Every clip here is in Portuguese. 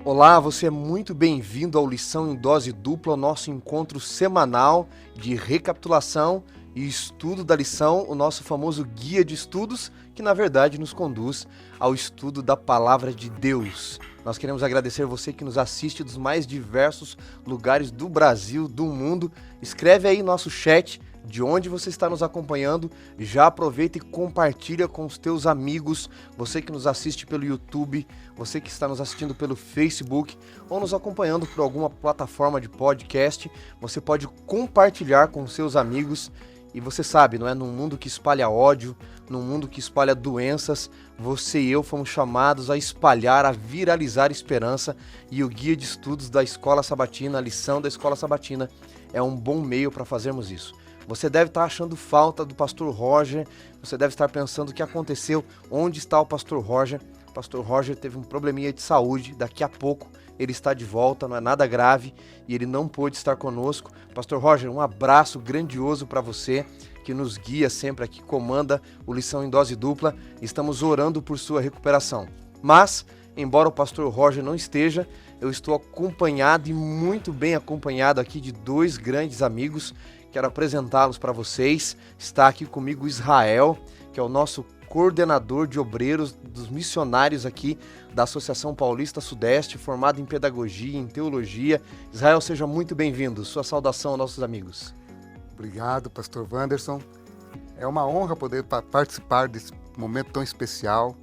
Olá, você é muito bem-vindo ao Lição em Dose Dupla, o nosso encontro semanal de recapitulação e estudo da lição, o nosso famoso guia de estudos, que na verdade nos conduz ao estudo da Palavra de Deus. Nós queremos agradecer você que nos assiste dos mais diversos lugares do Brasil, do mundo. Escreve aí no nosso chat de onde você está nos acompanhando, já aproveita e compartilha com os teus amigos, você que nos assiste pelo YouTube, você que está nos assistindo pelo Facebook ou nos acompanhando por alguma plataforma de podcast, você pode compartilhar com seus amigos. E você sabe, não é? Num mundo que espalha ódio, num mundo que espalha doenças, você e eu fomos chamados a espalhar, a viralizar esperança, e o guia de estudos da Escola Sabatina, a lição da Escola Sabatina, é um bom meio para fazermos isso. Você deve estar achando falta do pastor Roger, você deve estar pensando o que aconteceu, onde está o pastor Roger. O pastor Roger teve um probleminha de saúde, daqui a pouco ele está de volta, não é nada grave e ele não pôde estar conosco. Pastor Roger, um abraço grandioso para você, que nos guia sempre aqui, comanda o Lição em Dose Dupla. Estamos orando por sua recuperação. Mas, embora o pastor Roger não esteja, eu estou acompanhado e muito bem acompanhado aqui de dois grandes amigos. Quero apresentá-los para vocês. Está aqui comigo Israel, que é o nosso coordenador de obreiros dos missionários aqui da Associação Paulista Sudeste, formado em pedagogia, em teologia. Israel, seja muito bem-vindo. Sua saudação aos nossos amigos. Obrigado, pastor Wanderson. É uma honra poder participar desse momento tão especial,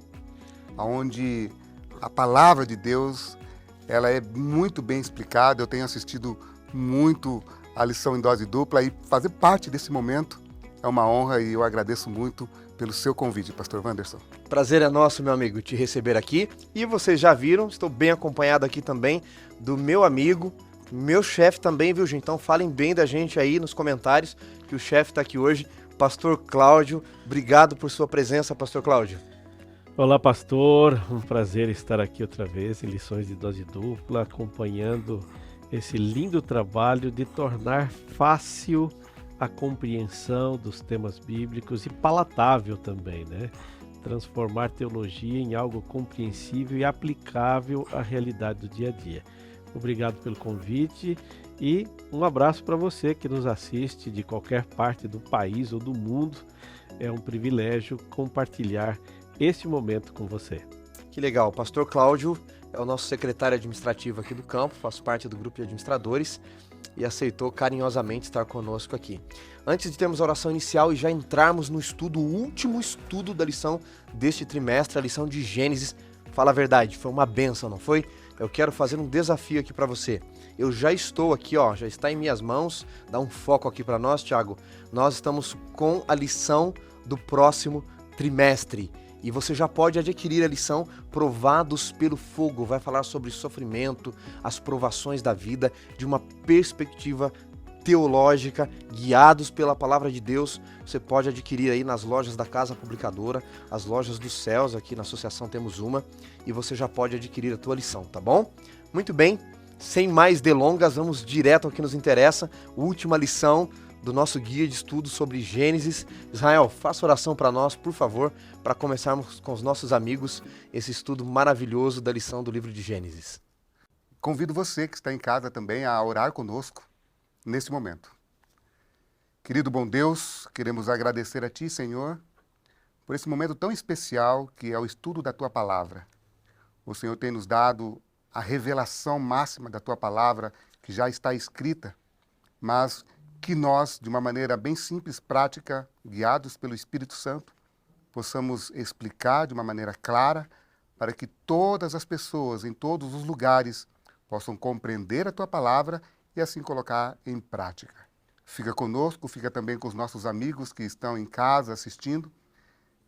onde a palavra de Deus ela é muito bem explicada. Eu tenho assistido muito a lição em dose dupla e fazer parte desse momento é uma honra e eu agradeço muito pelo seu convite, pastor Wanderson. Prazer é nosso, meu amigo, te receber aqui. E vocês já viram, estou bem acompanhado aqui também do meu amigo, meu chefe também, viu, gente? Então falem bem da gente aí nos comentários, que o chefe está aqui hoje, pastor Cláudio. Obrigado por sua presença, pastor Cláudio. Olá, pastor. Um prazer estar aqui outra vez em Lições de Dose Dupla, acompanhando esse lindo trabalho de tornar fácil a compreensão dos temas bíblicos e palatável também, né? Transformar teologia em algo compreensível e aplicável à realidade do dia a dia. Obrigado pelo convite e um abraço para você que nos assiste de qualquer parte do país ou do mundo. É um privilégio compartilhar este momento com você. Que legal, o pastor Cláudio é o nosso secretário administrativo aqui do campo, faz parte do grupo de administradores e aceitou carinhosamente estar conosco aqui. Antes de termos a oração inicial e já entrarmos no estudo, o último estudo da lição deste trimestre, a lição de Gênesis, fala a verdade, foi uma bênção, não foi? Eu quero fazer um desafio aqui para você. Eu já estou aqui, ó, já está em minhas mãos, dá um foco aqui para nós, Thiago. Nós estamos com a lição do próximo trimestre. E você já pode adquirir a lição Provados pelo Fogo. Vai falar sobre sofrimento, as provações da vida, de uma perspectiva teológica, guiados pela palavra de Deus. Você pode adquirir aí nas lojas da Casa Publicadora, as lojas dos céus, aqui na associação temos uma, e você já pode adquirir a tua lição, tá bom? Muito bem, sem mais delongas, vamos direto ao que nos interessa, última lição do nosso guia de estudo sobre Gênesis. Israel, faça oração para nós, por favor, para começarmos com os nossos amigos esse estudo maravilhoso da lição do livro de Gênesis. Convido você que está em casa também a orar conosco nesse momento. Querido bom Deus, queremos agradecer a Ti, Senhor, por esse momento tão especial que é o estudo da Tua Palavra. O Senhor tem nos dado a revelação máxima da Tua Palavra, que já está escrita, mas que nós, de uma maneira bem simples, prática, guiados pelo Espírito Santo, possamos explicar de uma maneira clara para que todas as pessoas, em todos os lugares, possam compreender a Tua Palavra e assim colocar em prática. Fica conosco, fica também com os nossos amigos que estão em casa assistindo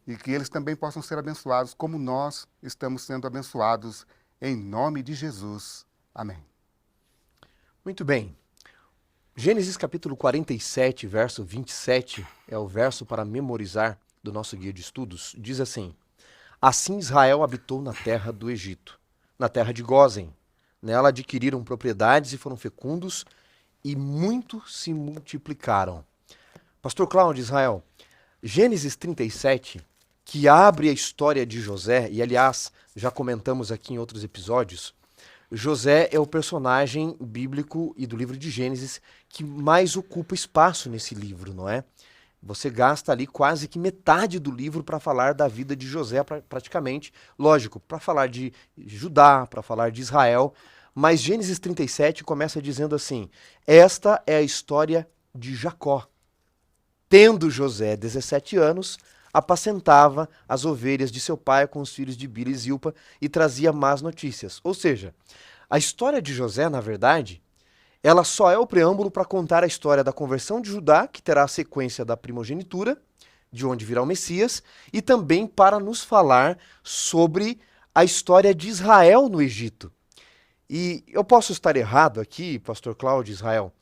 e que eles também possam ser abençoados como nós estamos sendo abençoados em nome de Jesus. Amém. Muito bem. Gênesis capítulo 47, verso 27, é o verso para memorizar do nosso guia de estudos. Diz assim: Assim Israel habitou na terra do Egito, na terra de Gósen. Nela adquiriram propriedades e foram fecundos, e muito se multiplicaram. Pastor Cláudio, Israel, Gênesis 37, que abre a história de José, e aliás, já comentamos aqui em outros episódios, José é o personagem bíblico e do livro de Gênesis que mais ocupa espaço nesse livro, não é? Você gasta ali quase que metade do livro para falar da vida de José, praticamente. Lógico, para falar de Judá, para falar de Israel. Mas Gênesis 37 começa dizendo assim: esta é a história de Jacó. Tendo José 17 anos, apacentava as ovelhas de seu pai com os filhos de Bila e Zilpa e trazia más notícias. Ou seja, a história de José, na verdade, ela só é o preâmbulo para contar a história da conversão de Judá, que terá a sequência da primogenitura, de onde virá o Messias, e também para nos falar sobre a história de Israel no Egito. E eu posso estar errado aqui, pastor Cláudio, Israel,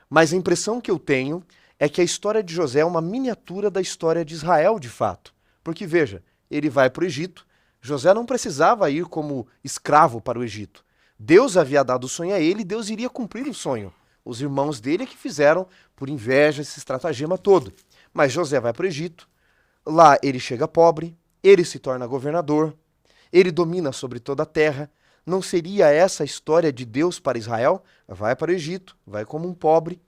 mas a impressão que eu tenho é que a história de José é uma miniatura da história de Israel, de fato. Porque, veja, ele vai para o Egito, José não precisava ir como escravo para o Egito. Deus havia dado o sonho a ele e Deus iria cumprir o sonho. Os irmãos dele é que fizeram, por inveja, esse estratagema todo. Mas José vai para o Egito, lá ele chega pobre, ele se torna governador, ele domina sobre toda a terra. Não seria essa a história de Deus para Israel? Vai para o Egito, vai como um pobre,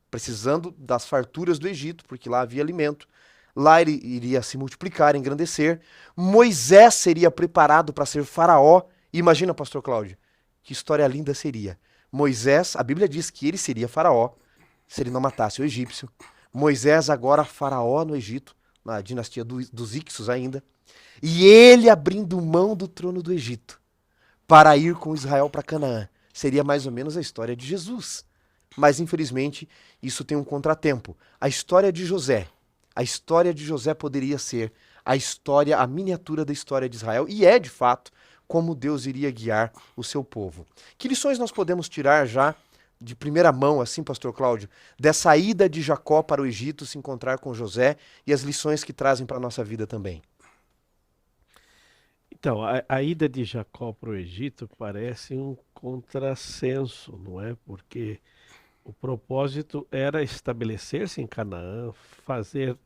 precisando das farturas do Egito, porque lá havia alimento. Lá ele iria se multiplicar, engrandecer. Moisés seria preparado para ser faraó. Imagina, pastor Cláudio, que história linda seria. Moisés, a Bíblia diz que ele seria faraó, se ele não matasse o egípcio. Moisés agora faraó no Egito, na dinastia dos Ixos ainda. E ele abrindo mão do trono do Egito para ir com Israel para Canaã. Seria mais ou menos a história de Jesus. Mas, infelizmente, isso tem um contratempo. A história de José poderia ser a miniatura da história de Israel, e é, de fato, como Deus iria guiar o seu povo. Que lições nós podemos tirar já de primeira mão, assim, pastor Cláudio, dessa ida de Jacó para o Egito se encontrar com José e as lições que trazem para a nossa vida também? Então, a ida de Jacó para o Egito parece um contrassenso, não é? Porque o propósito era estabelecer-se em Canaã, fazer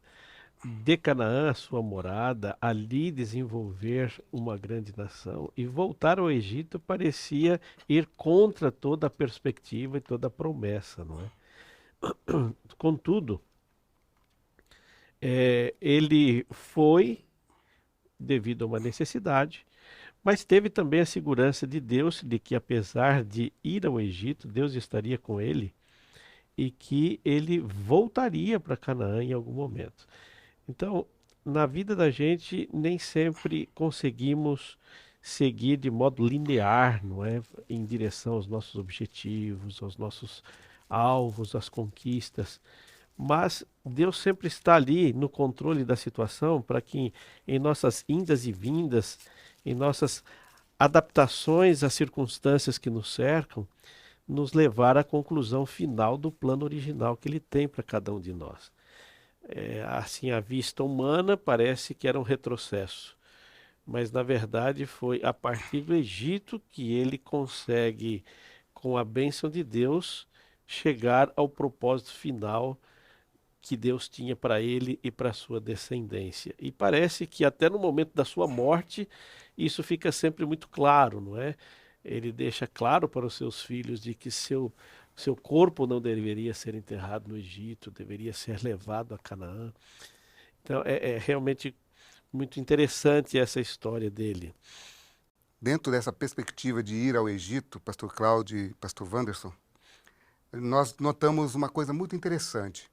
de Canaã a sua morada, ali desenvolver uma grande nação, e voltar ao Egito parecia ir contra toda a perspectiva e toda a promessa, não é? Contudo, ele foi devido a uma necessidade, mas teve também a segurança de Deus de que, apesar de ir ao Egito, Deus estaria com ele e que ele voltaria para Canaã em algum momento. Então, na vida da gente, nem sempre conseguimos seguir de modo linear, não é? Em direção aos nossos objetivos, aos nossos alvos, às conquistas. Mas Deus sempre está ali no controle da situação para que em nossas indas e vindas, em nossas adaptações às circunstâncias que nos cercam, nos levar à conclusão final do plano original que Ele tem para cada um de nós. Assim, à vista humana parece que era um retrocesso, mas na verdade foi a partir do Egito que ele consegue, com a bênção de Deus, chegar ao propósito final que Deus tinha para ele e para sua descendência. E parece que até no momento da sua morte, isso fica sempre muito claro, não é? Ele deixa claro para os seus filhos de que seu corpo não deveria ser enterrado no Egito, deveria ser levado a Canaã. Então é realmente muito interessante essa história dele. Dentro dessa perspectiva de ir ao Egito, pastor Cláudio e pastor Wanderson, nós notamos uma coisa muito interessante.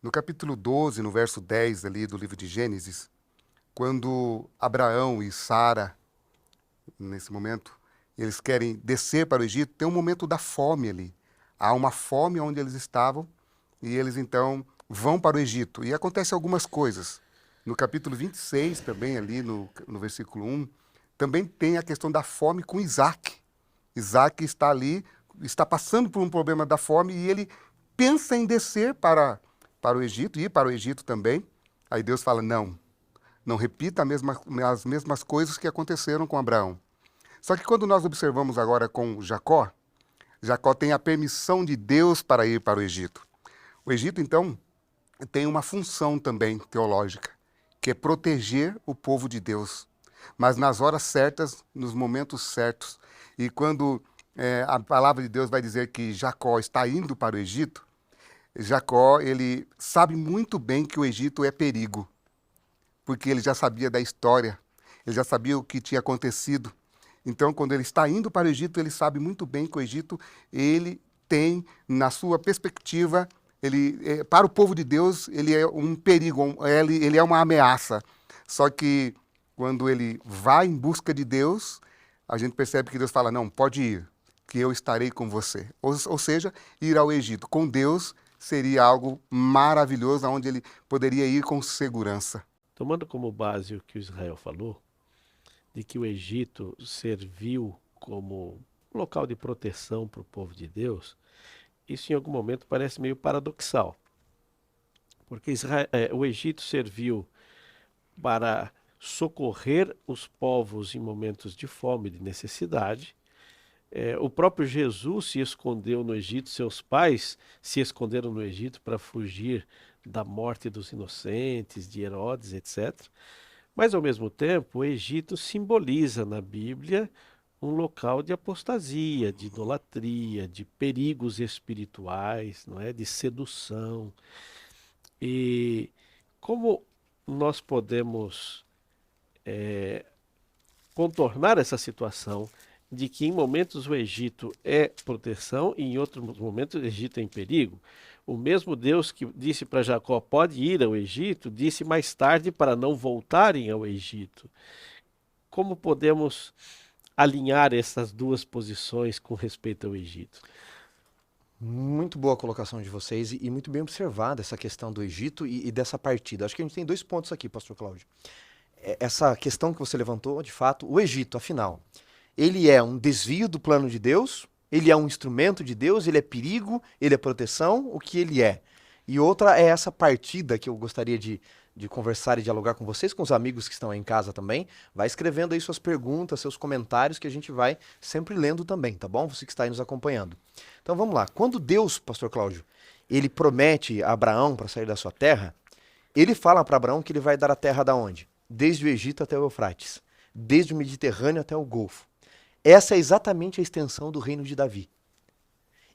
No capítulo 12, no verso 10 ali do livro de Gênesis, quando Abraão e Sara, nesse momento, eles querem descer para o Egito, tem um momento da fome ali. Há uma fome onde eles estavam e eles então vão para o Egito. E acontecem algumas coisas. No capítulo 26, também ali no versículo 1, também tem a questão da fome com Isaac. Isaac está ali, está passando por um problema da fome e ele pensa em descer para o Egito, ir para o Egito também. Aí Deus fala, não repita as mesmas coisas que aconteceram com Abraão. Só que quando nós observamos agora com Jacó tem a permissão de Deus para ir para o Egito. O Egito, então, tem uma função também teológica, que é proteger o povo de Deus, mas nas horas certas, nos momentos certos. E quando a palavra de Deus vai dizer que Jacó está indo para o Egito, Jacó, ele sabe muito bem que o Egito é perigo, porque ele já sabia da história, ele já sabia o que tinha acontecido. Então, quando ele está indo para o Egito, ele sabe muito bem que o Egito, ele tem, na sua perspectiva, para o povo de Deus, ele é um perigo, ele é uma ameaça. Só que, quando ele vai em busca de Deus, a gente percebe que Deus fala, não, pode ir, que eu estarei com você. Ou seja, ir ao Egito com Deus seria algo maravilhoso, onde ele poderia ir com segurança. Tomando como base o que o Israel falou, de que o Egito serviu como local de proteção para o povo de Deus, isso em algum momento parece meio paradoxal. Porque o Egito serviu para socorrer os povos em momentos de fome, de necessidade. O próprio Jesus se escondeu no Egito, seus pais se esconderam no Egito para fugir da morte dos inocentes, de Herodes, etc. Mas, ao mesmo tempo, o Egito simboliza na Bíblia um local de apostasia, de idolatria, de perigos espirituais, não é? De sedução. E como nós podemos contornar essa situação de que em momentos o Egito é proteção e em outros momentos o Egito é em perigo? O mesmo Deus que disse para Jacó, pode ir ao Egito, disse mais tarde para não voltarem ao Egito. Como podemos alinhar essas duas posições com respeito ao Egito? Muito boa a colocação de vocês e muito bem observada essa questão do Egito e dessa partida. Acho que a gente tem 2 pontos aqui, pastor Cláudio. Essa questão que você levantou, de fato, o Egito, afinal, ele é um desvio do plano de Deus, ele é um instrumento de Deus, ele é perigo, ele é proteção, o que ele é. E outra é essa partida que eu gostaria de conversar e dialogar com vocês, com os amigos que estão aí em casa também. Vai escrevendo aí suas perguntas, seus comentários, que a gente vai sempre lendo também, tá bom? Você que está aí nos acompanhando. Então vamos lá. Quando Deus, pastor Cláudio, ele promete a Abraão para sair da sua terra, ele fala para Abraão que ele vai dar a terra da onde? Desde o Egito até o Eufrates, desde o Mediterrâneo até o Golfo. Essa é exatamente a extensão do reino de Davi.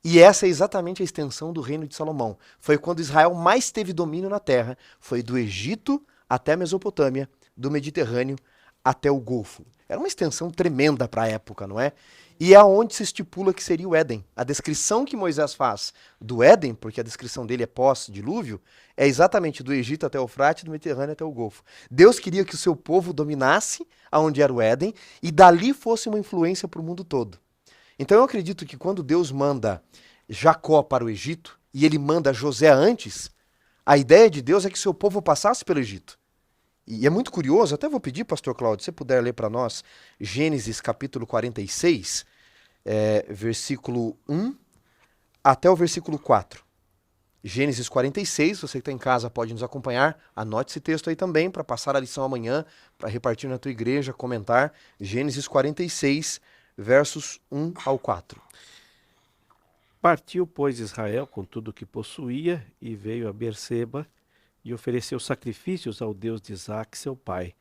E essa é exatamente a extensão do reino de Salomão. Foi quando Israel mais teve domínio na terra. Foi do Egito até a Mesopotâmia, do Mediterrâneo até o Golfo. Era uma extensão tremenda para a época, não é? E é onde se estipula que seria o Éden. A descrição que Moisés faz do Éden, porque a descrição dele é pós-dilúvio, é exatamente do Egito até o Eufrates, do Mediterrâneo até o Golfo. Deus queria que o seu povo dominasse aonde era o Éden e dali fosse uma influência para o mundo todo. Então eu acredito que quando Deus manda Jacó para o Egito e ele manda José antes, a ideia de Deus é que seu povo passasse pelo Egito. E é muito curioso, até vou pedir, pastor Cláudio, se você puder ler para nós Gênesis capítulo 46, versículo 1 até o versículo 4. Gênesis 46, você que está em casa pode nos acompanhar, anote esse texto aí também para passar a lição amanhã, para repartir na tua igreja, comentar. Gênesis 46, versos 1 ao 4. Partiu, pois, Israel com tudo o que possuía e veio a Berseba e ofereceu sacrifícios ao Deus de Isaque, seu pai.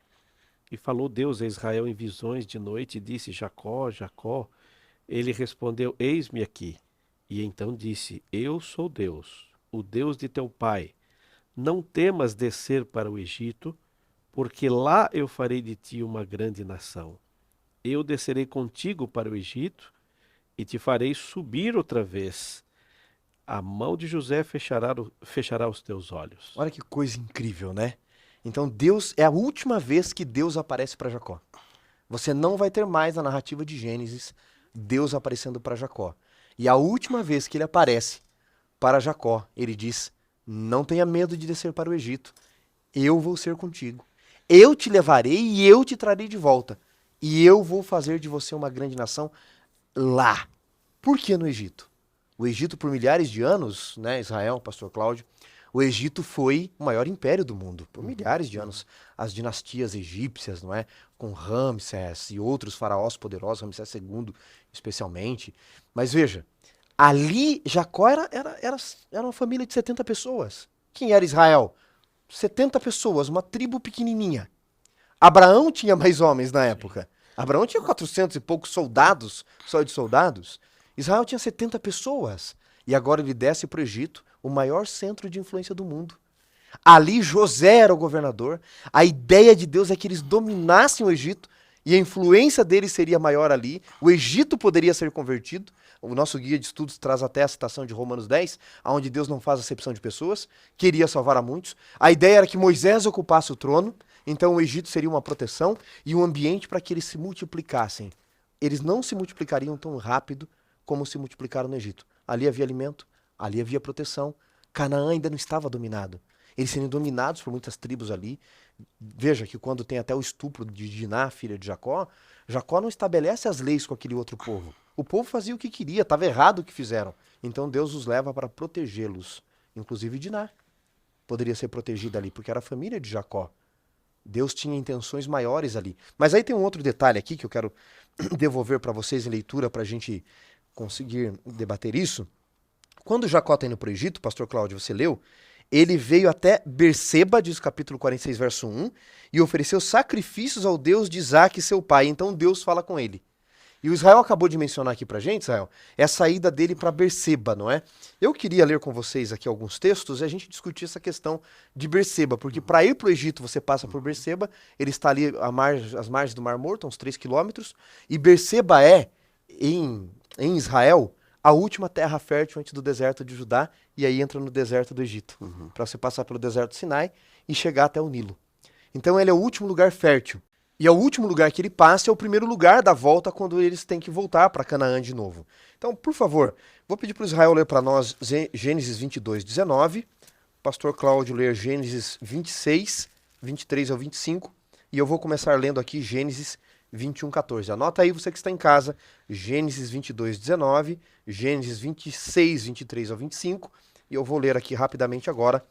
E falou Deus a Israel em visões de noite e disse, Jacó, Jacó. Ele respondeu, eis-me aqui. E então disse, eu sou Deus, o Deus de teu pai. Não temas descer para o Egito, porque lá eu farei de ti uma grande nação. Eu descerei contigo para o Egito e te farei subir outra vez. A mão de José fechará os teus olhos. Olha que coisa incrível, né? Então Deus, é a última vez que Deus aparece para Jacó. Você não vai ter mais na narrativa de Gênesis Deus aparecendo para Jacó. E a última vez que ele aparece para Jacó, ele diz, não tenha medo de descer para o Egito, eu vou ser contigo. Eu te levarei e eu te trarei de volta. E eu vou fazer de você uma grande nação lá. Por que no Egito? O Egito, por milhares de anos, né, Israel, pastor Cláudio, o Egito foi o maior império do mundo, por milhares de anos. As dinastias egípcias, não é? Com Ramsés e outros faraós poderosos, Ramsés II especialmente. Mas veja, ali Jacó era uma família de 70 pessoas. Quem era Israel? 70 pessoas, uma tribo pequenininha. Abraão tinha mais homens na época. Abraão tinha 400 e poucos soldados, só de soldados. Israel tinha 70 pessoas. E agora ele desce para o Egito, o maior centro de influência do mundo. Ali José era o governador. A ideia de Deus é que eles dominassem o Egito e a influência deles seria maior ali. O Egito poderia ser convertido. O nosso guia de estudos traz até a citação de Romanos 10, onde Deus não faz acepção de pessoas, queria salvar a muitos. A ideia era que Moisés ocupasse o trono, então o Egito seria uma proteção e um ambiente para que eles se multiplicassem. Eles não se multiplicariam tão rápido como se multiplicaram no Egito. Ali havia alimento, ali havia proteção. Canaã ainda não estava dominado. Eles seriam dominados por muitas tribos ali. Veja que quando tem até o estupro de Diná, filha de Jacó, Jacó não estabelece as leis com aquele outro povo. O povo fazia o que queria, estava errado o que fizeram. Então Deus os leva para protegê-los. Inclusive Diná poderia ser protegida ali, porque era a família de Jacó. Deus tinha intenções maiores ali. Mas aí tem um outro detalhe aqui que eu quero devolver para vocês em leitura para a gente conseguir debater isso. Quando Jacó está indo para o Egito, pastor Cláudio, você leu, ele veio até Berseba, diz o capítulo 46, verso 1, e ofereceu sacrifícios ao Deus de Isaque, seu pai. Então Deus fala com ele. E o Israel acabou de mencionar aqui pra gente, Israel, é a saída dele para Berseba, não é? Eu queria ler com vocês aqui alguns textos e a gente discutir essa questão de Berseba, porque para ir para o Egito você passa por Berseba, ele está ali às margens do Mar Morto, uns 3 quilômetros, e Berseba é, em Israel, a última terra fértil antes do deserto de Judá, e aí entra no deserto do Egito, para você passar pelo deserto do Sinai e chegar até o Nilo. Então ele é o último lugar fértil. E é o último lugar que ele passa, é o primeiro lugar da volta quando eles têm que voltar para Canaã de novo. Então, por favor, vou pedir para o Israel ler para nós Gênesis 22, 19, o pastor Cláudio ler Gênesis 26, 23 ao 25, e eu vou começar lendo aqui Gênesis 21, 14. Anota aí você que está em casa, Gênesis 22, 19, Gênesis 26, 23 ao 25, e eu vou ler aqui rapidamente agora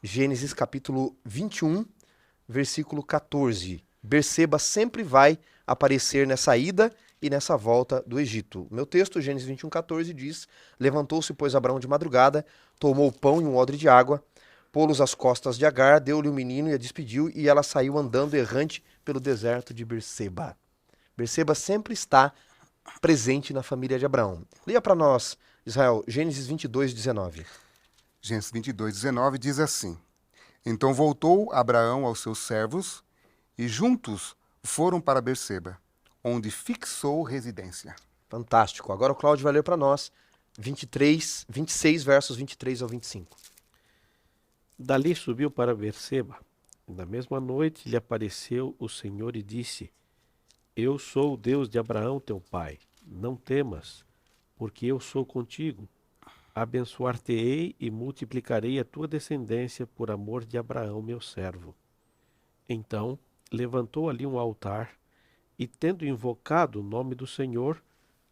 Gênesis capítulo 21, versículo 14. Berseba sempre vai aparecer nessa ida e nessa volta do Egito. Meu texto, Gênesis 21, 14, diz: Levantou-se, pois, Abraão de madrugada, tomou o pão e um odre de água, pô-los às costas de Agar, deu-lhe o menino e a despediu, e ela saiu andando errante pelo deserto de Berseba. Berseba sempre está presente na família de Abraão. Leia para nós, Israel, Gênesis 22, 19. Gênesis 22, 19 diz assim: Então voltou Abraão aos seus servos, e juntos foram para Berseba, onde fixou residência. Fantástico. Agora o Cláudio vai ler para nós 26 versos 23 ao 25. Dali subiu para Berseba. Na mesma noite lhe apareceu o Senhor e disse: Eu sou o Deus de Abraão teu pai. Não temas, porque eu sou contigo. Abençoar-te-ei e multiplicarei a tua descendência por amor de Abraão meu servo. Então levantou ali um altar, e tendo invocado o nome do Senhor,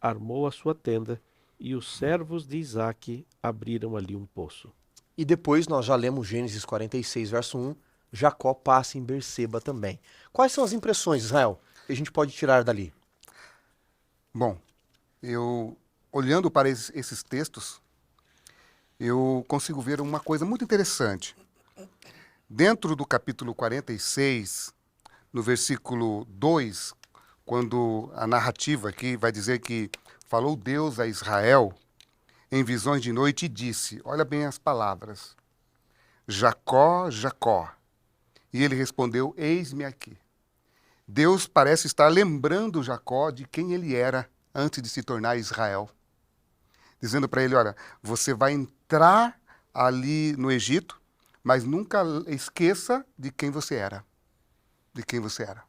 armou a sua tenda, e os servos de Isaque abriram ali um poço. E depois nós já lemos Gênesis 46, verso 1, Jacó passa em Berseba também. Quais são as impressões, Israel, que a gente pode tirar dali? Bom, olhando para esses textos, eu consigo ver uma coisa muito interessante. Dentro do capítulo 46, no versículo 2, quando a narrativa aqui vai dizer que falou Deus a Israel em visões de noite e disse, olha bem as palavras, Jacó, Jacó. E ele respondeu, eis-me aqui. Deus parece estar lembrando Jacó de quem ele era antes de se tornar Israel. Dizendo para ele, olha, você vai entrar ali no Egito, mas nunca esqueça de quem você era. De quem você era.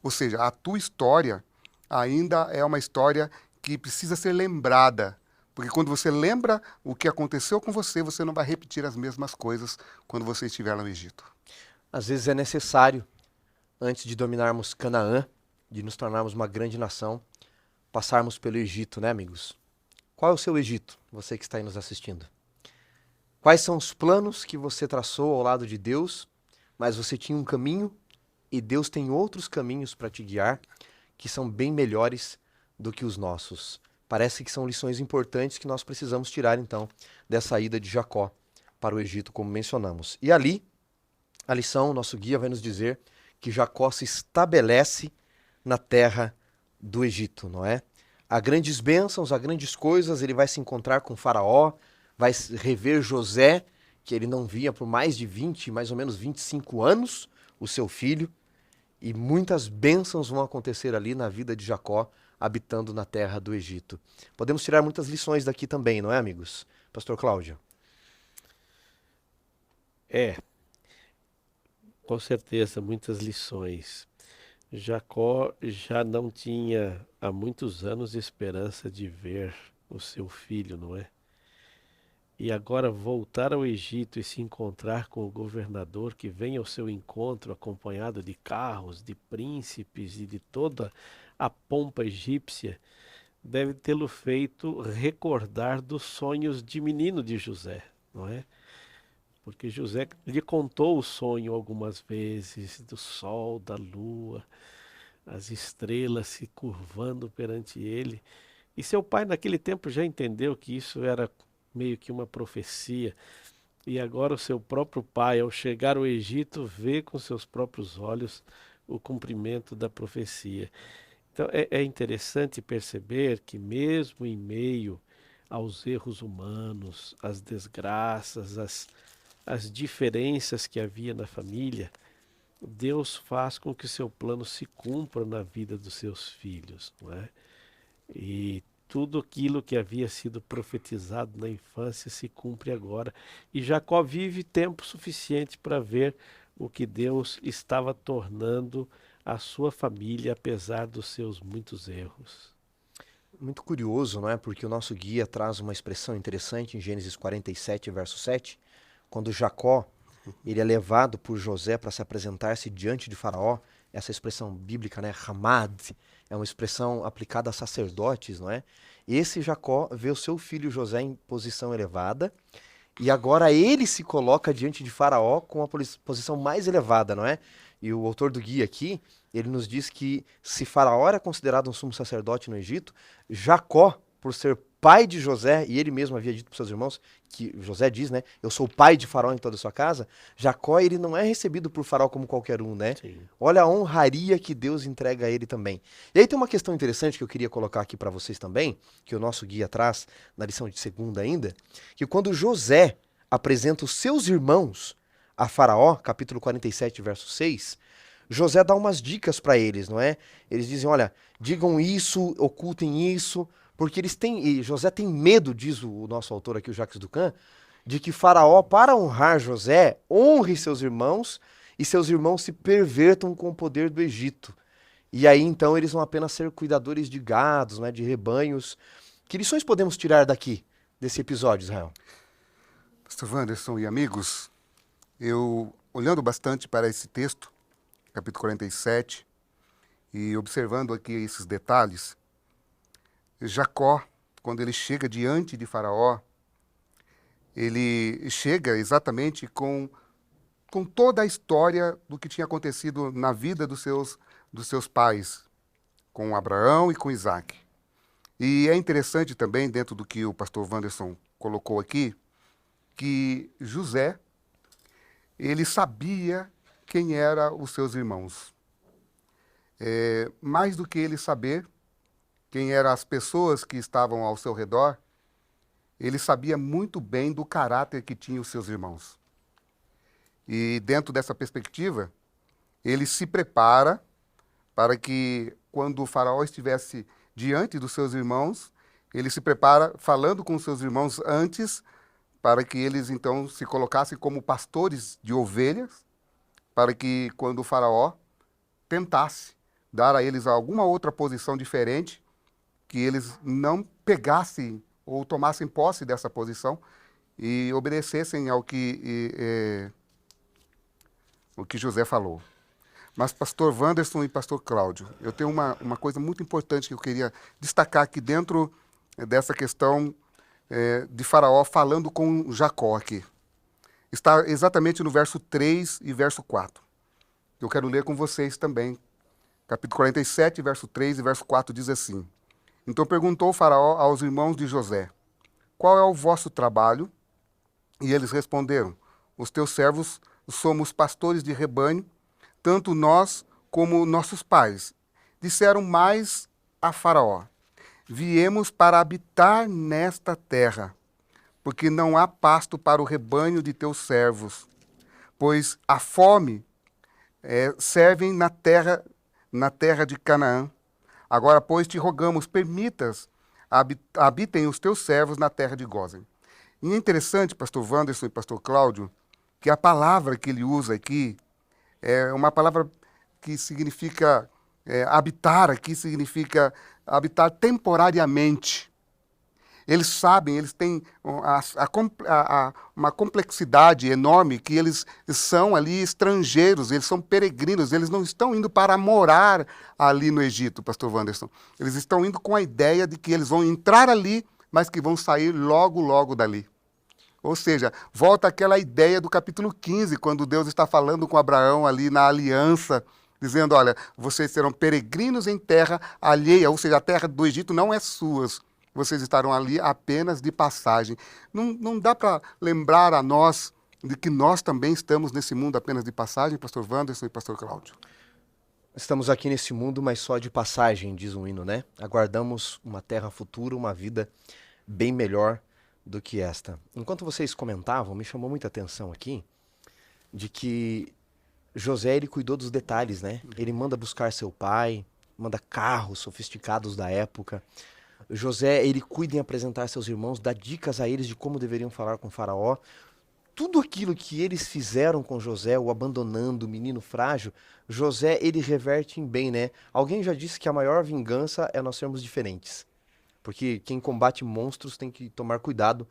Ou seja, a tua história ainda é uma história que precisa ser lembrada. Porque quando você lembra o que aconteceu com você, você não vai repetir as mesmas coisas quando você estiver lá no Egito. Às vezes é necessário, antes de dominarmos Canaã, de nos tornarmos uma grande nação, passarmos pelo Egito, né, amigos? Qual é o seu Egito, você que está aí nos assistindo? Quais são os planos que você traçou ao lado de Deus, mas você tinha um caminho e Deus tem outros caminhos para te guiar que são bem melhores do que os nossos. Parece que são lições importantes que nós precisamos tirar, então, dessa ida de Jacó para o Egito, como mencionamos. E ali, a lição, nosso guia vai nos dizer que Jacó se estabelece na terra do Egito, não é? a grandes bênçãos, a grandes coisas, ele vai se encontrar com Faraó, vai rever José, que ele não via por mais de 20, mais ou menos 25 anos, o seu filho, e muitas bênçãos vão acontecer ali na vida de Jacó, habitando na terra do Egito. Podemos tirar muitas lições daqui também, não é, amigos? Pastor Cláudio. Com certeza, muitas lições. Jacó já não tinha há muitos anos esperança de ver o seu filho, não é? E agora voltar ao Egito e se encontrar com o governador que vem ao seu encontro acompanhado de carros, de príncipes e de toda a pompa egípcia, deve tê-lo feito recordar dos sonhos de menino de José, não é? Porque José lhe contou o sonho algumas vezes do sol, da lua, as estrelas se curvando perante ele. E seu pai naquele tempo já entendeu que isso era meio que uma profecia. E agora o seu próprio pai, ao chegar ao Egito, vê com seus próprios olhos o cumprimento da profecia. Então é interessante perceber que mesmo em meio aos erros humanos, às desgraças, às diferenças que havia na família, Deus faz com que o seu plano se cumpra na vida dos seus filhos, não é? E tudo aquilo que havia sido profetizado na infância se cumpre agora. E Jacó vive tempo suficiente para ver o que Deus estava tornando a sua família, apesar dos seus muitos erros. Muito curioso, não é? Porque o nosso guia traz uma expressão interessante em Gênesis 47, verso 7, quando Jacó ele é levado por José para se apresentar-se diante de Faraó. Essa expressão bíblica, né, Hamad, é uma expressão aplicada a sacerdotes, não é? Esse Jacó vê o seu filho José em posição elevada e agora ele se coloca diante de Faraó com a posição mais elevada, não é? E o autor do guia aqui, ele nos diz que se Faraó era considerado um sumo sacerdote no Egito, Jacó, por ser pai de José, e ele mesmo havia dito para seus irmãos, que José diz, né, eu sou o pai de Faraó em toda a sua casa, Jacó, ele não é recebido por Faraó como qualquer um, né? Sim. Olha a honraria que Deus entrega a ele também. E aí tem uma questão interessante que eu queria colocar aqui para vocês também, que o nosso guia traz na lição de segunda ainda, que quando José apresenta os seus irmãos a Faraó, capítulo 47, verso 6, José dá umas dicas para eles, não é? Eles dizem, olha, digam isso, ocultem isso, porque eles têm, e José tem medo, diz o nosso autor aqui, o Jacques Ducan, de que Faraó, para honrar José, honre seus irmãos e seus irmãos se pervertam com o poder do Egito. E aí então eles vão apenas ser cuidadores de gados, né, de rebanhos. Que lições podemos tirar daqui, desse episódio, Israel? Pastor Wanderson e amigos, eu, olhando bastante para esse texto, capítulo 47, e observando aqui esses detalhes, Jacó, quando ele chega diante de Faraó, ele chega exatamente com toda a história do que tinha acontecido na vida dos seus pais, com Abraão e com Isaac. E é interessante também, dentro do que o pastor Wanderson colocou aqui, que José, ele sabia quem eram os seus irmãos. Mais do que ele saber quem eram as pessoas que estavam ao seu redor, ele sabia muito bem do caráter que tinham os seus irmãos. E dentro dessa perspectiva, ele se prepara para que, quando o faraó estivesse diante dos seus irmãos, ele se prepara falando com os seus irmãos antes, para que eles então se colocassem como pastores de ovelhas, para que quando o faraó tentasse dar a eles alguma outra posição diferente, que eles não pegassem ou tomassem posse dessa posição e obedecessem ao que José falou. Mas pastor Wanderson e pastor Cláudio, eu tenho uma coisa muito importante que eu queria destacar aqui dentro dessa questão de Faraó falando com Jacó aqui. Está exatamente no verso 3 e verso 4. Eu quero ler com vocês também. Capítulo 47, verso 3 e verso 4 diz assim: Então perguntou Faraó aos irmãos de José: Qual é o vosso trabalho? E eles responderam: Os teus servos somos pastores de rebanho, tanto nós como nossos pais. Disseram mais a Faraó: viemos para habitar nesta terra, porque não há pasto para o rebanho de teus servos, pois a fome servem na terra de Canaã. Agora, pois, te rogamos, permitas habitem os teus servos na terra de Gósen. E é interessante, pastor Wanderson e pastor Cláudio, que a palavra que ele usa aqui é uma palavra que significa habitar, aqui significa habitar temporariamente. Eles sabem, eles têm uma complexidade enorme, que eles são ali estrangeiros, eles são peregrinos, eles não estão indo para morar ali no Egito, pastor Wanderson. Eles estão indo com a ideia de que eles vão entrar ali, mas que vão sair logo, logo dali. Ou seja, volta aquela ideia do capítulo 15, quando Deus está falando com Abraão ali na aliança, dizendo, olha, vocês serão peregrinos em terra alheia, ou seja, a terra do Egito não é suas. Vocês estarão ali apenas de passagem. Não dá para lembrar a nós de que nós também estamos nesse mundo apenas de passagem, pastor Wanderson e pastor Cláudio? Estamos aqui nesse mundo, mas só de passagem, diz um hino, né? Aguardamos uma terra futura, uma vida bem melhor do que esta. Enquanto vocês comentavam, me chamou muita atenção aqui de que José, ele cuidou dos detalhes, né? Ele manda buscar seu pai, manda carros sofisticados da época. José, ele cuida em apresentar seus irmãos, dá dicas a eles de como deveriam falar com Faraó. Tudo aquilo que eles fizeram com José, o abandonando, o menino frágil, José, ele reverte em bem, né? Alguém já disse que a maior vingança é nós sermos diferentes. Porque quem combate monstros tem que tomar cuidado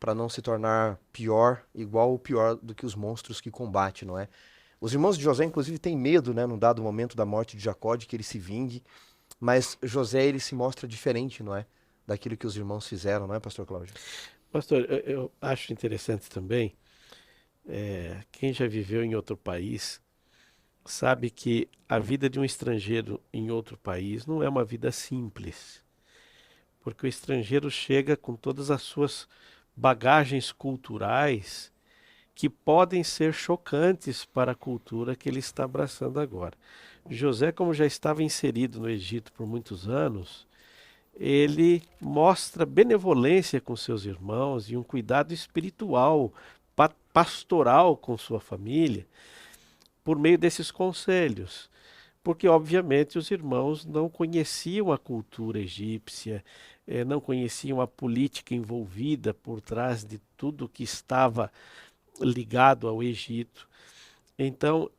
para não se tornar pior, igual ou pior do que os monstros que combate, não é? Os irmãos de José, inclusive, têm medo, né, num dado momento da morte de Jacó, de que ele se vingue. Mas José, ele se mostra diferente, não é? Daquilo que os irmãos fizeram, não é, pastor Cláudio? Pastor, eu acho interessante também, quem já viveu em outro país sabe que a vida de um estrangeiro em outro país não é uma vida simples. Porque o estrangeiro chega com todas as suas bagagens culturais que podem ser chocantes para a cultura que ele está abraçando agora. José, como já estava inserido no Egito por muitos anos, ele mostra benevolência com seus irmãos e um cuidado espiritual, pastoral com sua família, por meio desses conselhos. Porque, obviamente, os irmãos não conheciam a cultura egípcia, não conheciam a política envolvida por trás de tudo que estava ligado ao Egito. Então,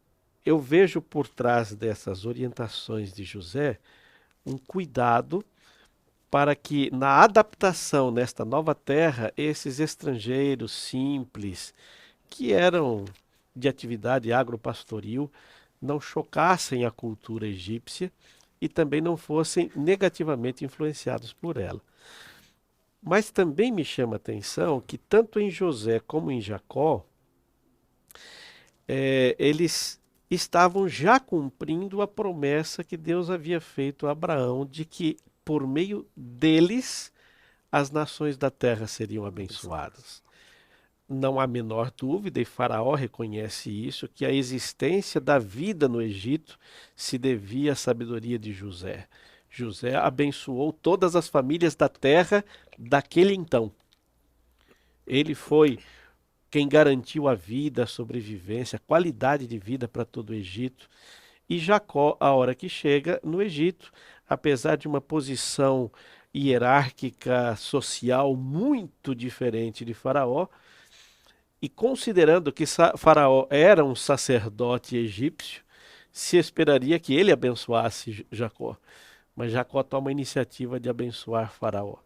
eu vejo por trás dessas orientações de José um cuidado para que, na adaptação nesta nova terra, esses estrangeiros simples, que eram de atividade agropastoril, não chocassem a cultura egípcia e também não fossem negativamente influenciados por ela. Mas também me chama a atenção que tanto em José como em Jacó, eles estavam já cumprindo a promessa que Deus havia feito a Abraão de que por meio deles as nações da terra seriam abençoadas. Não há menor dúvida, e Faraó reconhece isso, que a existência da vida no Egito se devia à sabedoria de José. José abençoou todas as famílias da terra daquele então. Ele foi quem garantiu a vida, a sobrevivência, a qualidade de vida para todo o Egito. E Jacó, a hora que chega no Egito, apesar de uma posição hierárquica, social muito diferente de Faraó, e considerando que Faraó era um sacerdote egípcio, se esperaria que ele abençoasse Jacó. Mas Jacó toma a iniciativa de abençoar Faraó.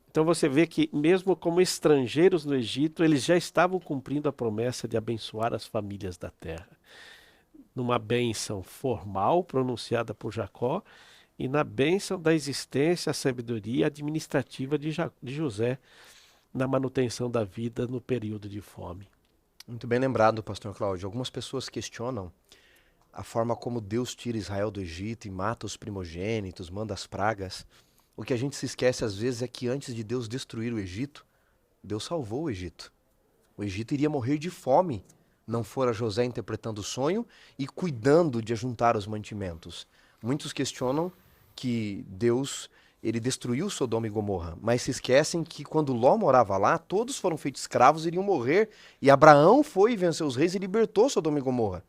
Então você vê que mesmo como estrangeiros no Egito, eles já estavam cumprindo a promessa de abençoar as famílias da terra. Numa bênção formal pronunciada por Jacó e na bênção da existência, a sabedoria administrativa de José, na manutenção da vida no período de fome. Muito bem lembrado, pastor Cláudio. Algumas pessoas questionam a forma como Deus tira Israel do Egito e mata os primogênitos, manda as pragas. O que a gente se esquece às vezes é que antes de Deus destruir o Egito, Deus salvou o Egito. O Egito iria morrer de fome, não fora José interpretando o sonho e cuidando de ajuntar os mantimentos. Muitos questionam que Deus ele destruiu Sodoma e Gomorra, mas se esquecem que quando Ló morava lá, todos foram feitos escravos e iriam morrer, e Abraão foi e venceu os reis e libertou Sodoma e Gomorra.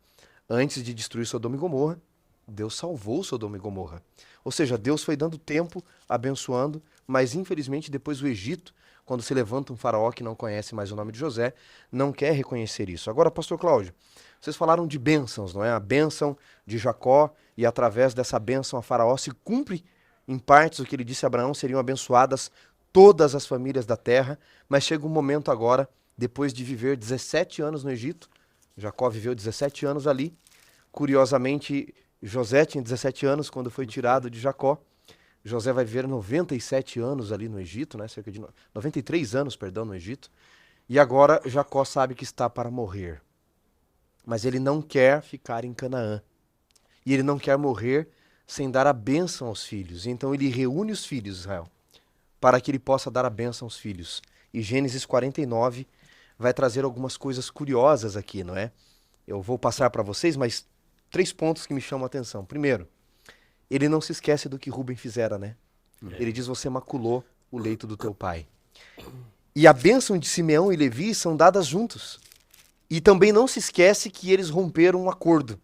Antes de destruir Sodoma e Gomorra, Deus salvou Sodoma e Gomorra. Ou seja, Deus foi dando tempo, abençoando, mas infelizmente depois o Egito, quando se levanta um faraó que não conhece mais o nome de José, não quer reconhecer isso. Agora, pastor Cláudio, vocês falaram de bênçãos, não é? A bênção de Jacó, e através dessa bênção a faraó se cumpre em partes o que ele disse a Abraão, seriam abençoadas todas as famílias da terra, mas chega um momento agora, depois de viver 17 anos no Egito, Jacó viveu 17 anos ali, curiosamente José tinha 17 anos quando foi tirado de Jacó, José vai viver 97 anos ali no Egito, né? Cerca de 93 anos, perdão, no Egito, e agora Jacó sabe que está para morrer, mas ele não quer ficar em Canaã, e ele não quer morrer sem dar a bênção aos filhos. Então ele reúne os filhos, Israel, para que ele possa dar a bênção aos filhos. E Gênesis 49 vai trazer algumas coisas curiosas aqui, não é? Eu vou passar para vocês, mas 3 pontos que me chamam a atenção. Primeiro, ele não se esquece do que Rúben fizera, né? Ele diz, você maculou o leito do teu pai. E a bênção de Simeão e Levi são dadas juntos. E também não se esquece que eles romperam um acordo.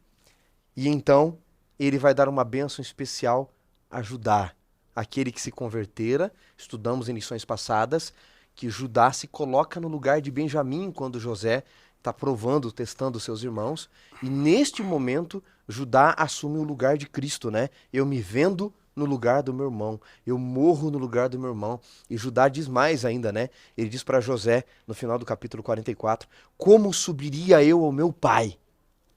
E então ele vai dar uma bênção especial a Judá, aquele que se convertera. Estudamos em lições passadas que Judá se coloca no lugar de Benjamim quando José está provando, testando seus irmãos. E neste momento, Judá assume o lugar de Cristo, né? Eu me vendo no lugar do meu irmão, eu morro no lugar do meu irmão. E Judá diz mais ainda, né? Ele diz para José, no final do capítulo 44, como subiria eu ao meu pai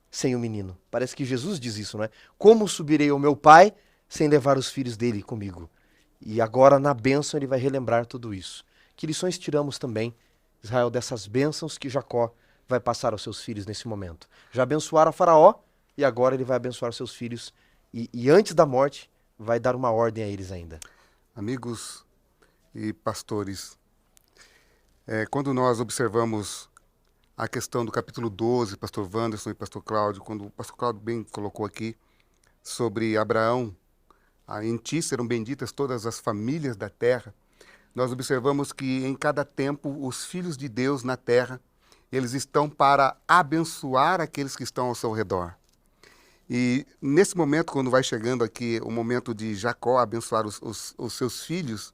sem o menino? Parece que Jesus diz isso, não é? Como subirei ao meu pai sem levar os filhos dele comigo? E agora na bênção ele vai relembrar tudo isso. Que lições tiramos também, Israel, dessas bênçãos que Jacó vai passar aos seus filhos nesse momento? Já abençoaram a Faraó e agora ele vai abençoar seus filhos e antes da morte vai dar uma ordem a eles ainda. Amigos e pastores, quando nós observamos a questão do capítulo 12, pastor Wanderson e pastor Cláudio, quando o pastor Cláudio bem colocou aqui sobre Abraão, em ti serão benditas todas as famílias da terra, nós observamos que em cada tempo os filhos de Deus na terra, eles estão para abençoar aqueles que estão ao seu redor. E nesse momento, quando vai chegando aqui o momento de Jacó abençoar os seus filhos,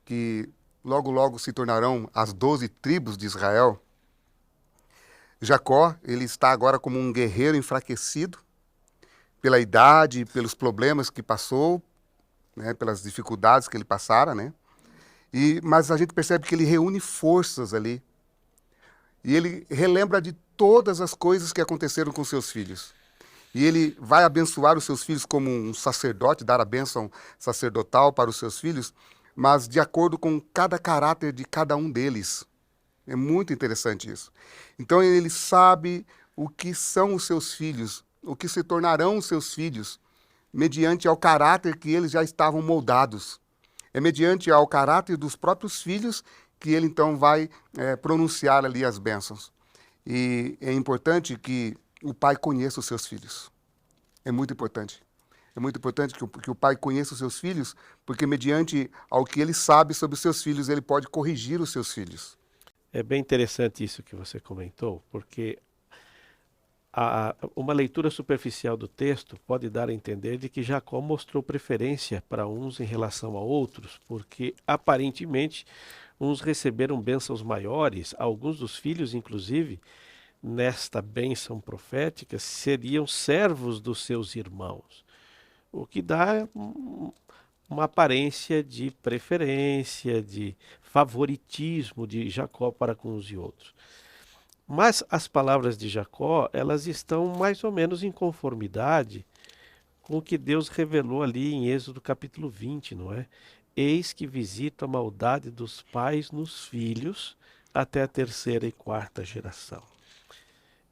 que logo logo se tornarão as 12 tribos de Israel, Jacó, ele está agora como um guerreiro enfraquecido pela idade, pelos problemas que passou, né, pelas dificuldades que ele passara, né? Mas a gente percebe que ele reúne forças ali. E ele relembra de todas as coisas que aconteceram com seus filhos. E ele vai abençoar os seus filhos como um sacerdote, dar a bênção sacerdotal para os seus filhos, mas de acordo com cada caráter de cada um deles. É muito interessante isso. Então ele sabe o que são os seus filhos, o que se tornarão os seus filhos, mediante ao caráter que eles já estavam moldados. É mediante ao caráter dos próprios filhos que ele então vai pronunciar ali as bênçãos. E é importante que o pai conheça os seus filhos. É muito importante. É muito importante que o pai conheça os seus filhos, porque mediante ao que ele sabe sobre os seus filhos, ele pode corrigir os seus filhos. É bem interessante isso que você comentou, porque uma leitura superficial do texto pode dar a entender de que Jacó mostrou preferência para uns em relação a outros, porque aparentemente uns receberam bênçãos maiores, alguns dos filhos, inclusive, nesta bênção profética, seriam servos dos seus irmãos, o que dá uma aparência de preferência, de favoritismo de Jacó para com uns e outros. Mas as palavras de Jacó, elas estão mais ou menos em conformidade com o que Deus revelou ali em Êxodo capítulo 20, não é? Eis que visito a maldade dos pais nos filhos até a 3ª e 4ª geração.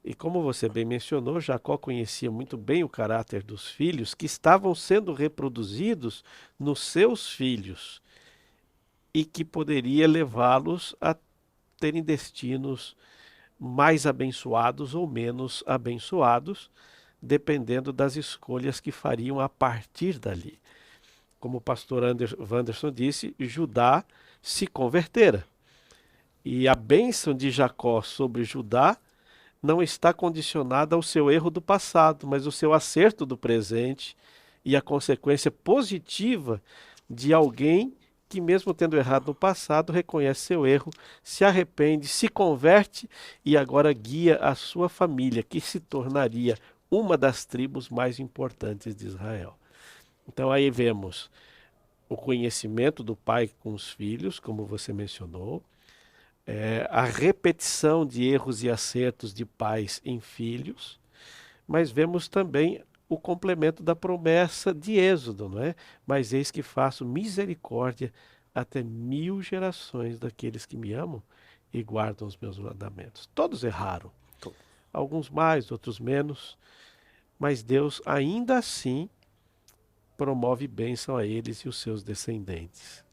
E como você bem mencionou, Jacó conhecia muito bem o caráter dos filhos que estavam sendo reproduzidos nos seus filhos e que poderia levá-los a terem destinos mais abençoados ou menos abençoados, dependendo das escolhas que fariam a partir dali. como o pastor Wanderson disse, Judá se convertera. E a bênção de Jacó sobre Judá não está condicionada ao seu erro do passado, mas ao seu acerto do presente e a consequência positiva de alguém que, mesmo tendo errado no passado, reconhece seu erro, se arrepende, se converte e agora guia a sua família, que se tornaria uma das tribos mais importantes de Israel. Então aí vemos o conhecimento do pai com os filhos, como você mencionou, a repetição de erros e acertos de pais em filhos, mas vemos também o complemento da promessa de Êxodo, não é? Mas eis que faço misericórdia até 1000 gerações daqueles que me amam e guardam os meus mandamentos. Todos erraram, alguns mais, outros menos, mas Deus ainda assim promove bênção a eles e os seus descendentes.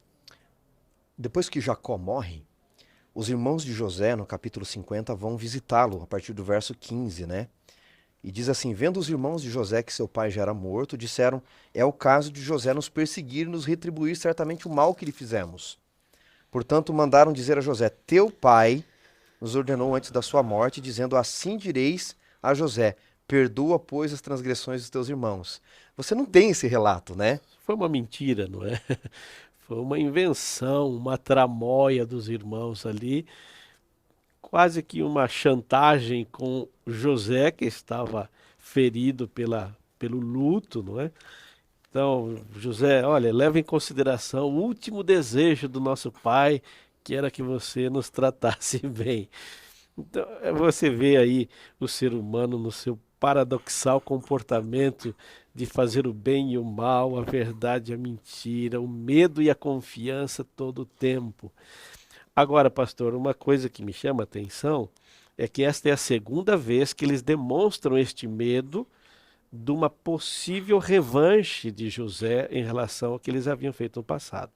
Depois que Jacó morre, os irmãos de José, no capítulo 50, vão visitá-lo, a partir do verso 15, né? E diz assim: vendo os irmãos de José que seu pai já era morto, disseram: é o caso de José nos perseguir e nos retribuir certamente o mal que lhe fizemos. Portanto, mandaram dizer a José: teu pai nos ordenou antes da sua morte, dizendo: assim direis a José: perdoa, pois, as transgressões dos teus irmãos. Você não tem esse relato, né? Foi uma mentira, não é? Foi uma invenção, uma tramóia dos irmãos ali, quase que uma chantagem com José, que estava ferido pelo luto, não é? Então, José, olha, leva em consideração o último desejo do nosso pai, que era que você nos tratasse bem. Então, você vê aí o ser humano no seu paradoxal comportamento de fazer o bem e o mal, a verdade e a mentira, o medo e a confiança todo o tempo. Agora, pastor, uma coisa que me chama a atenção é que esta é a segunda vez que eles demonstram este medo de uma possível revanche de José em relação ao que eles haviam feito no passado.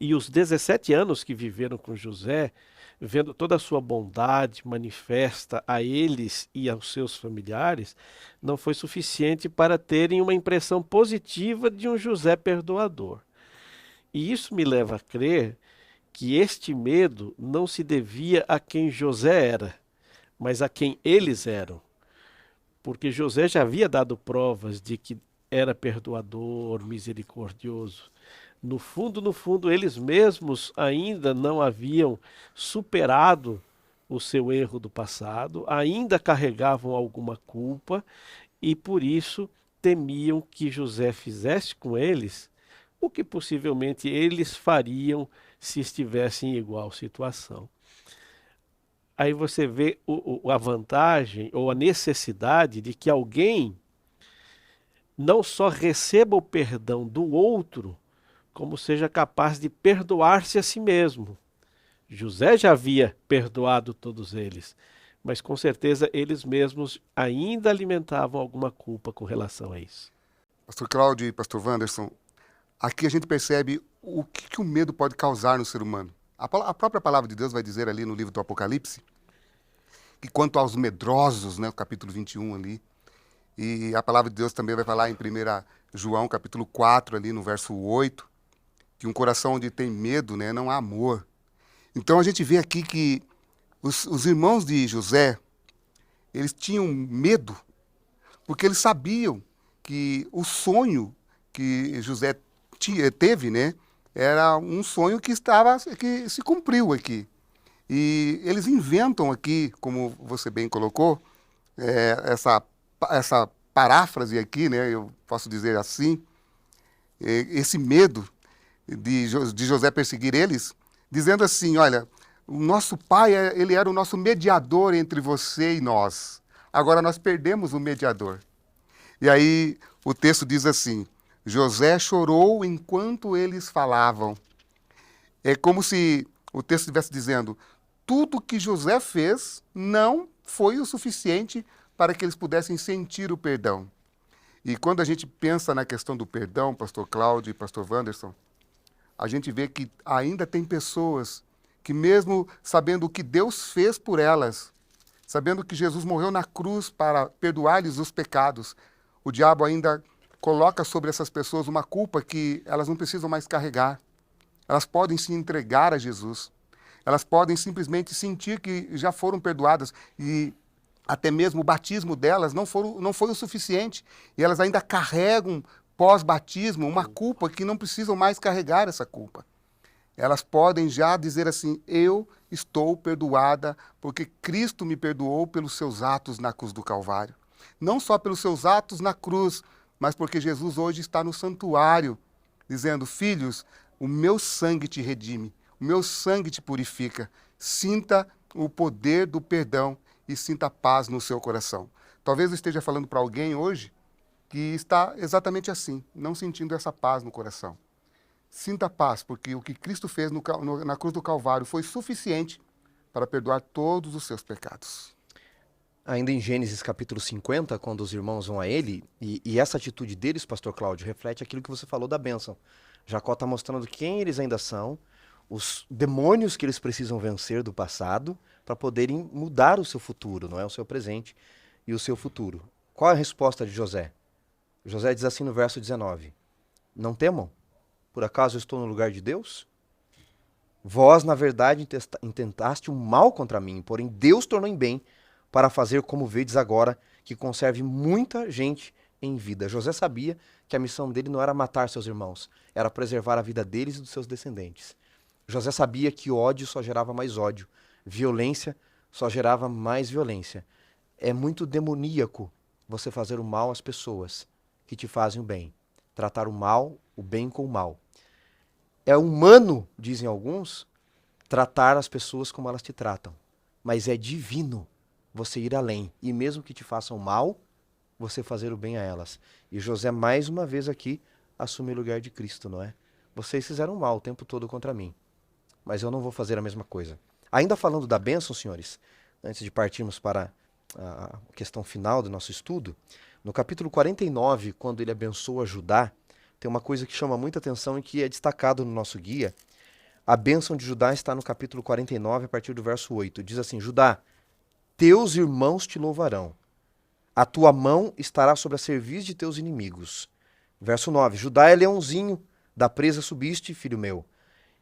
E os 17 anos que viveram com José, vendo toda a sua bondade manifesta a eles e aos seus familiares, não foi suficiente para terem uma impressão positiva de um José perdoador. E isso me leva a crer que este medo não se devia a quem José era, mas a quem eles eram. Porque José já havia dado provas de que era perdoador, misericordioso. No fundo, eles mesmos ainda não haviam superado o seu erro do passado, ainda carregavam alguma culpa e por isso temiam que José fizesse com eles o que possivelmente eles fariam se estivessem em igual situação. Aí você vê a vantagem ou a necessidade de que alguém não só receba o perdão do outro, como seja capaz de perdoar-se a si mesmo. José já havia perdoado todos eles, mas com certeza eles mesmos ainda alimentavam alguma culpa com relação a isso. Pastor Cláudio e Pastor Wanderson, aqui a gente percebe o que o medo pode causar no ser humano. A própria palavra de Deus vai dizer ali no livro do Apocalipse, que quanto aos medrosos, né, o capítulo 21 ali, e a palavra de Deus também vai falar em 1 João, capítulo 4, ali no verso 8, que um coração onde tem medo, né, não há amor. Então a gente vê aqui que os irmãos de José, eles tinham medo, porque eles sabiam que o sonho que José teve, né, era um sonho que se cumpriu aqui. E eles inventam aqui, como você bem colocou, essa paráfrase aqui, né, eu posso dizer assim, esse medo de José perseguir eles, dizendo assim: olha, o nosso pai, ele era o nosso mediador entre você e nós. Agora nós perdemos o mediador. E aí o texto diz assim: José chorou enquanto eles falavam. É como se o texto estivesse dizendo: tudo que José fez não foi o suficiente para que eles pudessem sentir o perdão. E quando a gente pensa na questão do perdão, pastor Cláudio e pastor Wanderson, a gente vê que ainda tem pessoas que, mesmo sabendo o que Deus fez por elas, sabendo que Jesus morreu na cruz para perdoar-lhes os pecados, o diabo ainda coloca sobre essas pessoas uma culpa que elas não precisam mais carregar. Elas podem se entregar a Jesus. Elas podem simplesmente sentir que já foram perdoadas e até mesmo o batismo delas não foi o suficiente. E elas ainda carregam, pós-batismo, uma culpa que não precisam mais carregar essa culpa. Elas podem já dizer assim, eu estou perdoada porque Cristo me perdoou pelos seus atos na cruz do Calvário. Não só pelos seus atos na cruz, mas porque Jesus hoje está no santuário, dizendo, filhos, o meu sangue te redime, o meu sangue te purifica. Sinta o poder do perdão e sinta paz no seu coração. Talvez eu esteja falando para alguém hoje que está exatamente assim, não sentindo essa paz no coração. Sinta paz, porque o que Cristo fez na cruz do Calvário foi suficiente para perdoar todos os seus pecados. Ainda em Gênesis capítulo 50, quando os irmãos vão a ele, e essa atitude deles, pastor Cláudio, reflete aquilo que você falou da bênção. Jacó está mostrando quem eles ainda são, os demônios que eles precisam vencer do passado para poderem mudar o seu futuro, não é? O seu presente e o seu futuro. Qual é a resposta de José? José diz assim no verso 19, não temam, por acaso eu estou no lugar de Deus? Vós, na verdade, intentaste um mal contra mim, porém Deus tornou em bem para fazer como vedes agora, que conserve muita gente em vida. José sabia que a missão dele não era matar seus irmãos, era preservar a vida deles e dos seus descendentes. José sabia que ódio só gerava mais ódio, violência só gerava mais violência. É muito demoníaco você fazer o mal às pessoas que te fazem o bem. Tratar o mal, o bem com o mal. É humano, dizem alguns, tratar as pessoas como elas te tratam. Mas é divino você ir além. E mesmo que te façam mal, você fazer o bem a elas. E José, mais uma vez aqui, assume o lugar de Cristo, não é? Vocês fizeram mal o tempo todo contra mim. Mas eu não vou fazer a mesma coisa. Ainda falando da bênção, senhores, antes de partirmos para a questão final do nosso estudo, no capítulo 49, quando ele abençoa Judá, tem uma coisa que chama muita atenção e que é destacado no nosso guia. A bênção de Judá está no capítulo 49, a partir do verso 8. Diz assim, Judá, teus irmãos te louvarão. A tua mão estará sobre a cerviz de teus inimigos. Verso 9. Judá é leãozinho, da presa subiste, filho meu.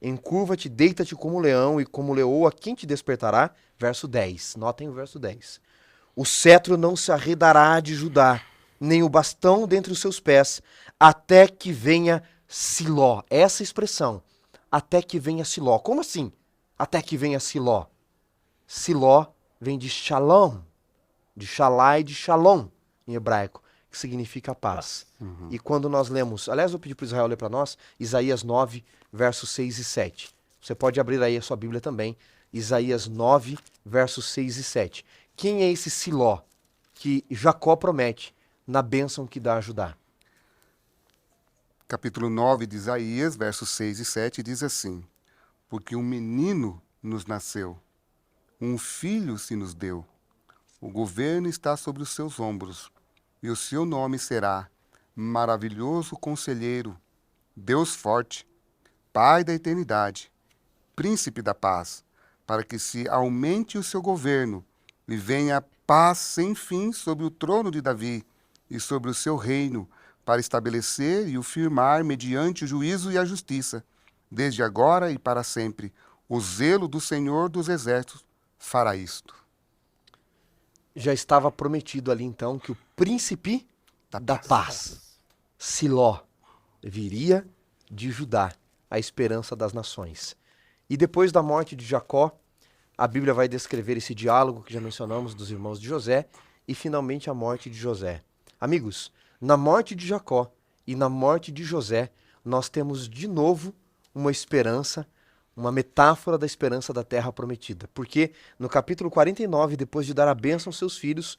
Encurva-te, deita-te como leão, e como leoa, quem te despertará? Verso 10. Notem o verso 10. O cetro não se arredará de Judá, nem o bastão dentre os seus pés, até que venha Siló. Essa expressão, até que venha Siló. Como assim? Até que venha Siló. Siló vem de Shalom, de Shalai, de Shalom, em hebraico, que significa paz. Uhum. E quando nós lemos, aliás, eu pedi para o Israel ler para nós, Isaías 9, versos 6 e 7. Você pode abrir aí a sua Bíblia também, Isaías 9, versos 6 e 7. Quem é esse Siló que Jacó promete na bênção que dá a Judá? Capítulo 9 de Isaías, versos 6 e 7, diz assim, porque um menino nos nasceu, um filho se nos deu. O governo está sobre os seus ombros, e o seu nome será Maravilhoso Conselheiro, Deus Forte, Pai da Eternidade, Príncipe da Paz, para que se aumente o seu governo e venha paz sem fim sobre o trono de Davi e sobre o seu reino, para estabelecer e o firmar mediante o juízo e a justiça, desde agora e para sempre. O zelo do Senhor dos Exércitos fará isto. Já estava prometido ali então que o príncipe da paz, Siló, viria de Judá, a esperança das nações. E depois da morte de Jacó, a Bíblia vai descrever esse diálogo que já mencionamos dos irmãos de José e finalmente a morte de José. Amigos, na morte de Jacó e na morte de José, nós temos de novo uma esperança, uma metáfora da esperança da terra prometida. Porque no capítulo 49, depois de dar a bênção aos seus filhos,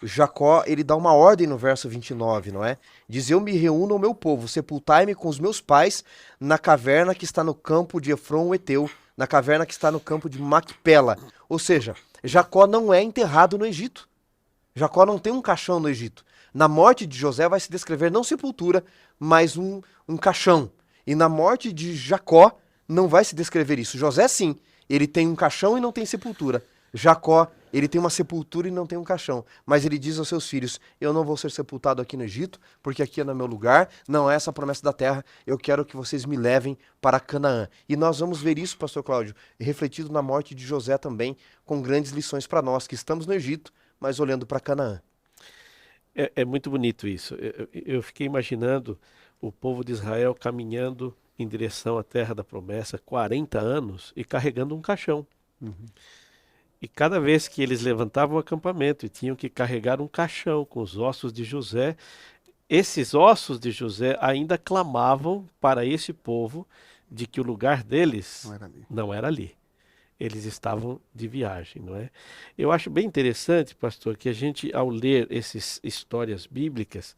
Jacó, ele dá uma ordem no verso 29, não é? Diz, eu me reúno ao meu povo, sepultai-me com os meus pais na caverna que está no campo de Efron o Eteu, na caverna que está no campo de Macpela. Ou seja, Jacó não é enterrado no Egito. Jacó não tem um caixão no Egito. Na morte de José vai se descrever não sepultura, mas um caixão. E na morte de Jacó não vai se descrever isso. José sim, ele tem um caixão e não tem sepultura. Jacó, ele tem uma sepultura e não tem um caixão, mas ele diz aos seus filhos, eu não vou ser sepultado aqui no Egito, porque aqui é no meu lugar, não é essa a promessa da terra, eu quero que vocês me levem para Canaã. E nós vamos ver isso, pastor Cláudio, refletido na morte de José também, com grandes lições para nós que estamos no Egito, mas olhando para Canaã. É muito bonito isso. Eu fiquei imaginando o povo de Israel caminhando em direção à terra da promessa, 40 anos, e carregando um caixão. E cada vez que eles levantavam o acampamento e tinham que carregar um caixão com os ossos de José, esses ossos de José ainda clamavam para esse povo de que o lugar deles Não era ali. não era ali. Eles estavam de viagem, não é? Eu acho bem interessante, pastor, que a gente, ao ler essas histórias bíblicas,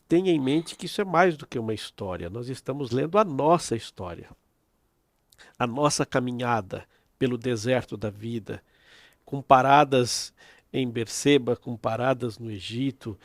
tenha em mente que isso é mais do que uma história. Nós estamos lendo a nossa história, a nossa caminhada pelo deserto da vida, com paradas em Berseba, com paradas no Egito,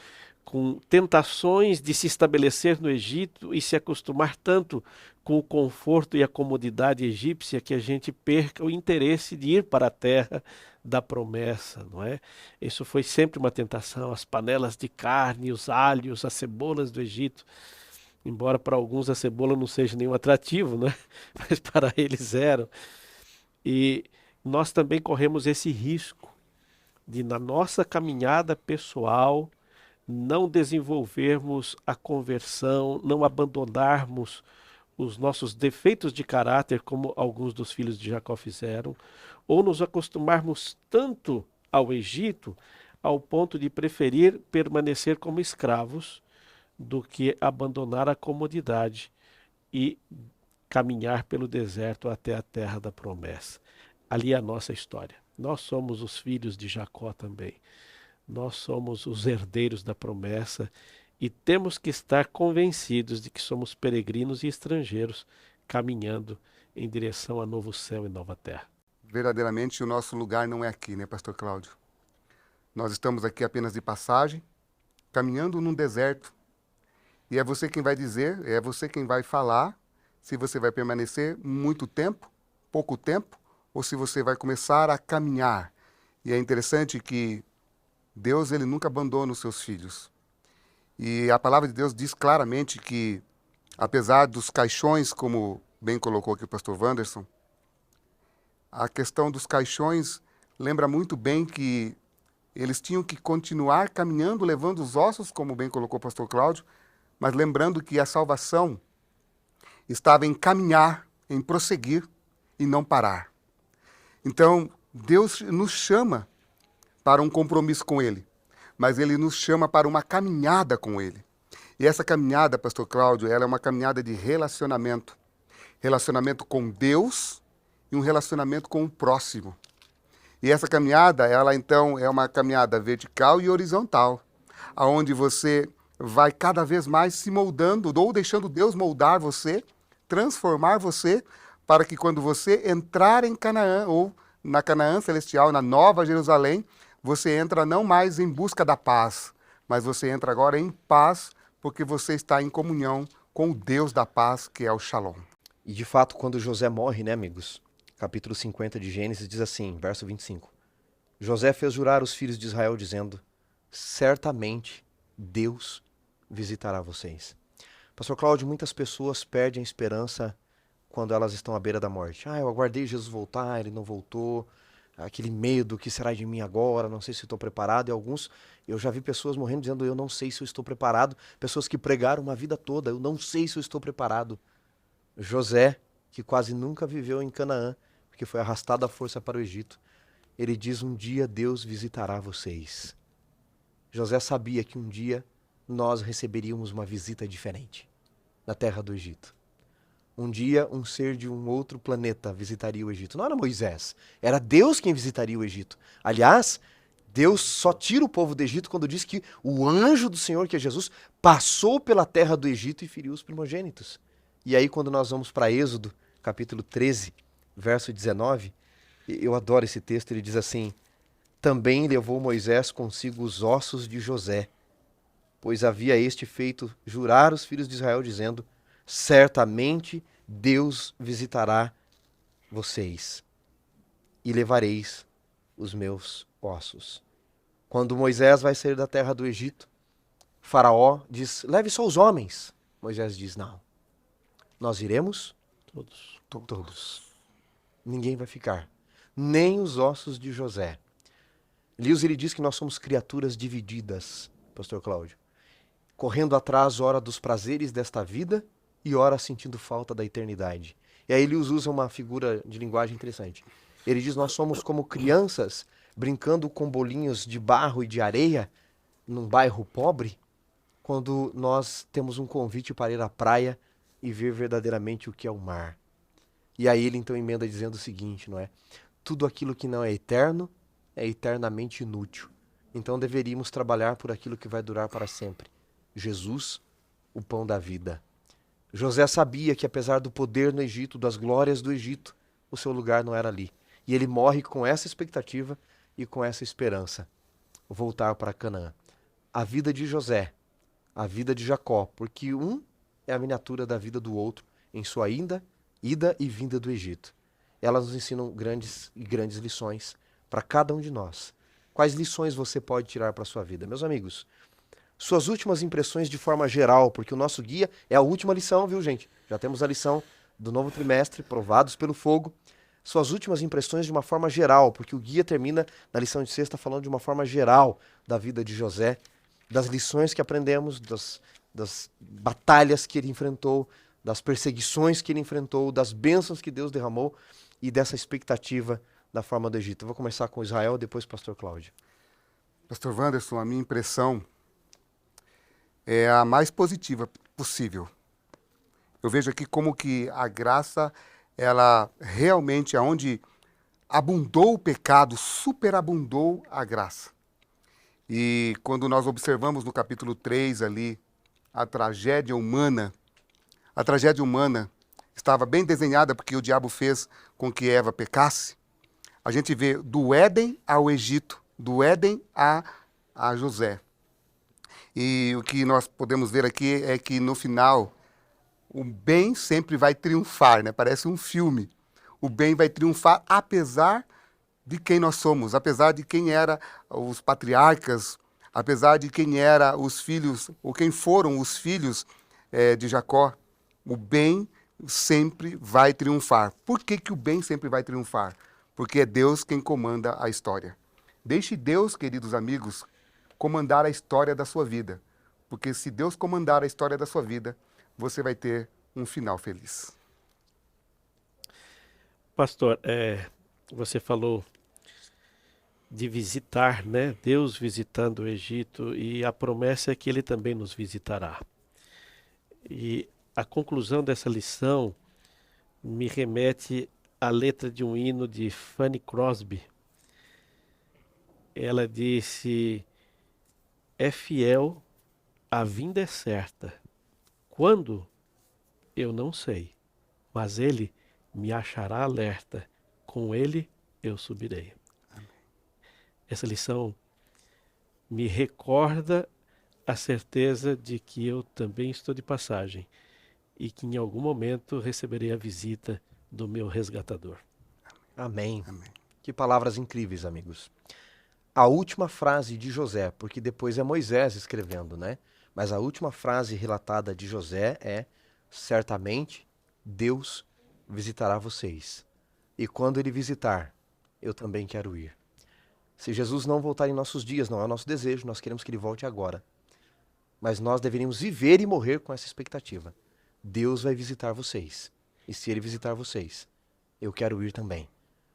com tentações de se estabelecer no Egito e se acostumar tanto com o conforto e a comodidade egípcia que a gente perca o interesse de ir para a terra da promessa, não é? Isso foi sempre uma tentação, as panelas de carne, os alhos, as cebolas do Egito. Embora para alguns a cebola não seja nenhum atrativo, né? Mas para eles eram. E nós também corremos esse risco de, na nossa caminhada pessoal, não desenvolvermos a conversão, não abandonarmos os nossos defeitos de caráter, como alguns dos filhos de Jacó fizeram, ou nos acostumarmos tanto ao Egito, ao ponto de preferir permanecer como escravos, do que abandonar a comodidade e caminhar pelo deserto até a terra da promessa. Ali é a nossa história. Nós somos os filhos de Jacó também. Nós somos os herdeiros da promessa e temos que estar convencidos de que somos peregrinos e estrangeiros caminhando em direção a novo céu e nova terra. Verdadeiramente o nosso lugar não é aqui, né, pastor Cláudio? Nós estamos aqui apenas de passagem, caminhando num deserto. E é você quem vai dizer, é você quem vai falar se você vai permanecer muito tempo, pouco tempo, ou se você vai começar a caminhar. E é interessante que Deus, ele nunca abandona os seus filhos. E a palavra de Deus diz claramente que, apesar dos caixões, como bem colocou aqui o pastor Wanderson, a questão dos caixões lembra muito bem que eles tinham que continuar caminhando, levando os ossos, como bem colocou o pastor Cláudio, mas lembrando que a salvação estava em caminhar, em prosseguir e não parar. Então, Deus nos chama para um compromisso com Ele, mas Ele nos chama para uma caminhada com Ele. E essa caminhada, pastor Cláudio, ela é uma caminhada de relacionamento. Relacionamento com Deus e um relacionamento com o próximo. E essa caminhada, ela então é uma caminhada vertical e horizontal, aonde você vai cada vez mais se moldando ou deixando Deus moldar você, transformar você, para que quando você entrar em Canaã ou na Canaã celestial, na Nova Jerusalém, você entra não mais em busca da paz, mas você entra agora em paz, porque você está em comunhão com o Deus da paz, que é o Shalom. E de fato, quando José morre, né, amigos? Capítulo 50 de Gênesis diz assim, verso 25. José fez jurar os filhos de Israel, dizendo, certamente Deus visitará vocês. Pastor Cláudio, muitas pessoas perdem a esperança quando elas estão à beira da morte. Eu aguardei Jesus voltar, ele não voltou, aquele medo, o que será de mim agora, não sei se estou preparado. E alguns, eu já vi pessoas morrendo dizendo, eu não sei se eu estou preparado. Pessoas que pregaram uma vida toda, eu não sei se eu estou preparado. José, que quase nunca viveu em Canaã, porque foi arrastado à força para o Egito, ele diz, um dia Deus visitará vocês. José sabia que um dia nós receberíamos uma visita diferente na terra do Egito. Um dia, um ser de um outro planeta visitaria o Egito. Não era Moisés, era Deus quem visitaria o Egito. Aliás, Deus só tira o povo do Egito quando diz que o anjo do Senhor, que é Jesus, passou pela terra do Egito e feriu os primogênitos. E aí, quando nós vamos para Êxodo, capítulo 13, verso 19, eu adoro esse texto, ele diz assim, também levou Moisés consigo os ossos de José, pois havia este feito jurar os filhos de Israel, dizendo, certamente Deus visitará vocês e levareis os meus ossos. Quando Moisés vai sair da terra do Egito, Faraó diz, leve só os homens. Moisés diz, não, nós iremos todos. Ninguém vai ficar, nem os ossos de José. Lewis, ele diz que nós somos criaturas divididas, pastor Cláudio, correndo atrás, ora dos prazeres desta vida e ora sentindo falta da eternidade. E aí Lewis usa uma figura de linguagem interessante. Ele diz, nós somos como crianças brincando com bolinhos de barro e de areia num bairro pobre, quando nós temos um convite para ir à praia e ver verdadeiramente o que é o mar. E aí ele então emenda dizendo o seguinte, não é? Tudo aquilo que não é eterno é eternamente inútil. Então deveríamos trabalhar por aquilo que vai durar para sempre. Jesus, o pão da vida. José sabia que apesar do poder no Egito, das glórias do Egito, o seu lugar não era ali. E ele morre com essa expectativa e com essa esperança. Voltar para Canaã. A vida de José, a vida de Jacó, porque um é a miniatura da vida do outro em sua ida e vinda do Egito. Elas nos ensinam grandes lições para cada um de nós. Quais lições você pode tirar para a sua vida? Meus amigos, suas últimas impressões de forma geral, porque o nosso guia é a última lição, viu, gente? Já temos a lição do novo trimestre, provados pelo fogo. Suas últimas impressões de uma forma geral, porque o guia termina na lição de sexta falando de uma forma geral da vida de José, das lições que aprendemos, das batalhas que ele enfrentou, das perseguições que ele enfrentou, das bênçãos que Deus derramou e dessa expectativa da forma do Egito. Eu vou começar com Israel, depois pastor Cláudio. Pastor Wanderson, a minha impressão é a mais positiva possível. Eu vejo aqui como que a graça, ela realmente, aonde abundou o pecado, superabundou a graça. E quando nós observamos no capítulo 3 ali, a tragédia humana estava bem desenhada porque o diabo fez com que Eva pecasse. A gente vê do Éden ao Egito, do Éden a José. E o que nós podemos ver aqui é que no final o bem sempre vai triunfar, né? Parece um filme. O bem vai triunfar apesar de quem nós somos, apesar de quem eram os patriarcas, apesar de quem eram os filhos, ou quem foram os filhos de Jacó. O bem sempre vai triunfar. Por que o bem sempre vai triunfar? Porque é Deus quem comanda a história. Deixe Deus, queridos amigos, comandar a história da sua vida. Porque se Deus comandar a história da sua vida, você vai ter um final feliz. Pastor, você falou de visitar, né? Deus visitando o Egito, e a promessa é que ele também nos visitará. E a conclusão dessa lição me remete à letra de um hino de Fanny Crosby. Ela disse, é fiel, a vinda é certa. Quando? Eu não sei, mas ele me achará alerta. Com ele eu subirei. Amém. Essa lição me recorda a certeza de que eu também estou de passagem e que em algum momento receberei a visita do meu resgatador. Amém. Amém. Que palavras incríveis, amigos. A última frase de José, porque depois é Moisés escrevendo, né? Mas a última frase relatada de José é: certamente Deus visitará vocês. E quando ele visitar, eu também quero ir. Se Jesus não voltar em nossos dias, não é o nosso desejo, nós queremos que ele volte agora. Mas nós deveríamos viver e morrer com essa expectativa. Deus vai visitar vocês. E se ele visitar vocês, eu quero ir também.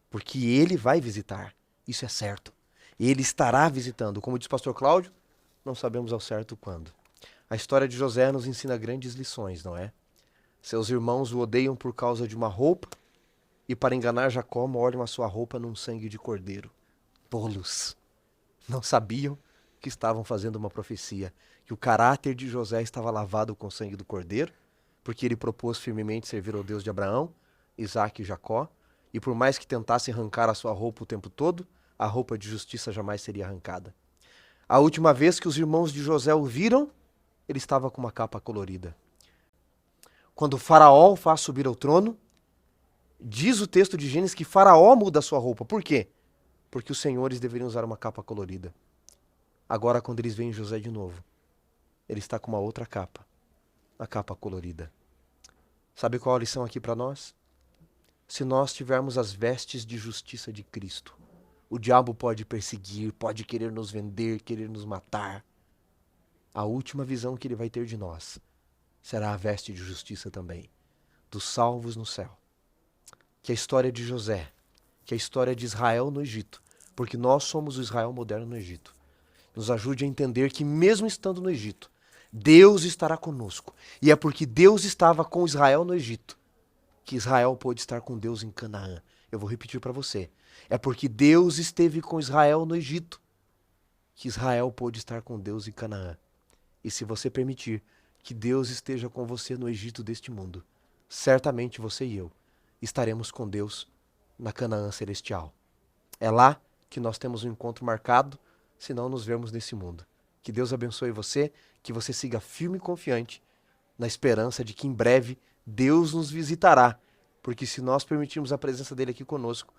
Porque ele vai visitar. Isso é certo. Ele estará visitando. Como diz o pastor Cláudio, não sabemos ao certo quando. A história de José nos ensina grandes lições, não é? Seus irmãos o odeiam por causa de uma roupa e para enganar Jacó molham a sua roupa num sangue de cordeiro. Tolos! Não sabiam que estavam fazendo uma profecia, que o caráter de José estava lavado com o sangue do cordeiro, porque ele propôs firmemente servir ao Deus de Abraão, Isaque e Jacó, e por mais que tentasse arrancar a sua roupa o tempo todo, a roupa de justiça jamais seria arrancada. A última vez que os irmãos de José o viram, ele estava com uma capa colorida. Quando o faraó o faz subir ao trono, diz o texto de Gênesis que faraó muda a sua roupa. Por quê? porque os senhores deveriam usar uma capa colorida. Agora, quando eles veem José de novo, ele está com uma outra capa, a capa colorida. Sabe qual a lição aqui para nós? Se nós tivermos as vestes de justiça de Cristo, o diabo pode perseguir, pode querer nos vender, querer nos matar. A última visão que ele vai ter de nós será a veste de justiça também, dos salvos no céu. Que a história de José, que a história de Israel no Egito, porque nós somos o Israel moderno no Egito, nos ajude a entender que mesmo estando no Egito, Deus estará conosco. E é porque Deus estava com Israel no Egito que Israel pôde estar com Deus em Canaã. Eu vou repetir para você. É porque Deus esteve com Israel no Egito que Israel pôde estar com Deus em Canaã. E se você permitir que Deus esteja com você no Egito deste mundo, certamente você e eu estaremos com Deus na Canaã celestial. É lá que nós temos um encontro marcado, se não nos vermos nesse mundo. Que Deus abençoe você, que você siga firme e confiante na esperança de que em breve Deus nos visitará, porque se nós permitirmos a presença dele aqui conosco,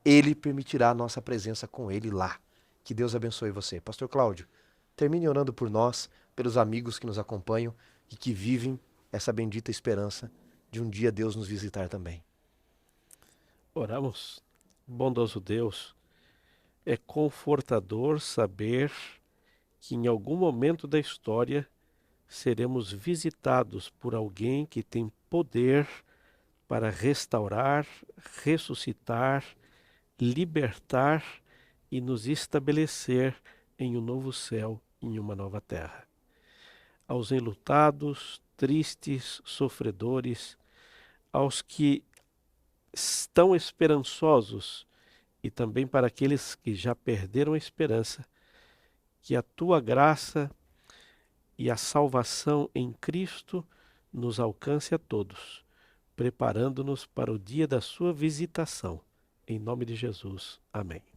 ele permitirá a nossa presença com ele lá. Que Deus abençoe você. Pastor Cláudio, termine orando por nós, pelos amigos que nos acompanham e que vivem essa bendita esperança de um dia Deus nos visitar também. Oramos. Bondoso Deus, é confortador saber que em algum momento da história seremos visitados por alguém que tem poder para restaurar, ressuscitar, libertar e nos estabelecer em um novo céu, em uma nova terra. Aos enlutados, tristes, sofredores, aos que estão esperançosos e também para aqueles que já perderam a esperança, que a tua graça e a salvação em Cristo nos alcance a todos, preparando-nos para o dia da sua visitação. Em nome de Jesus. Amém.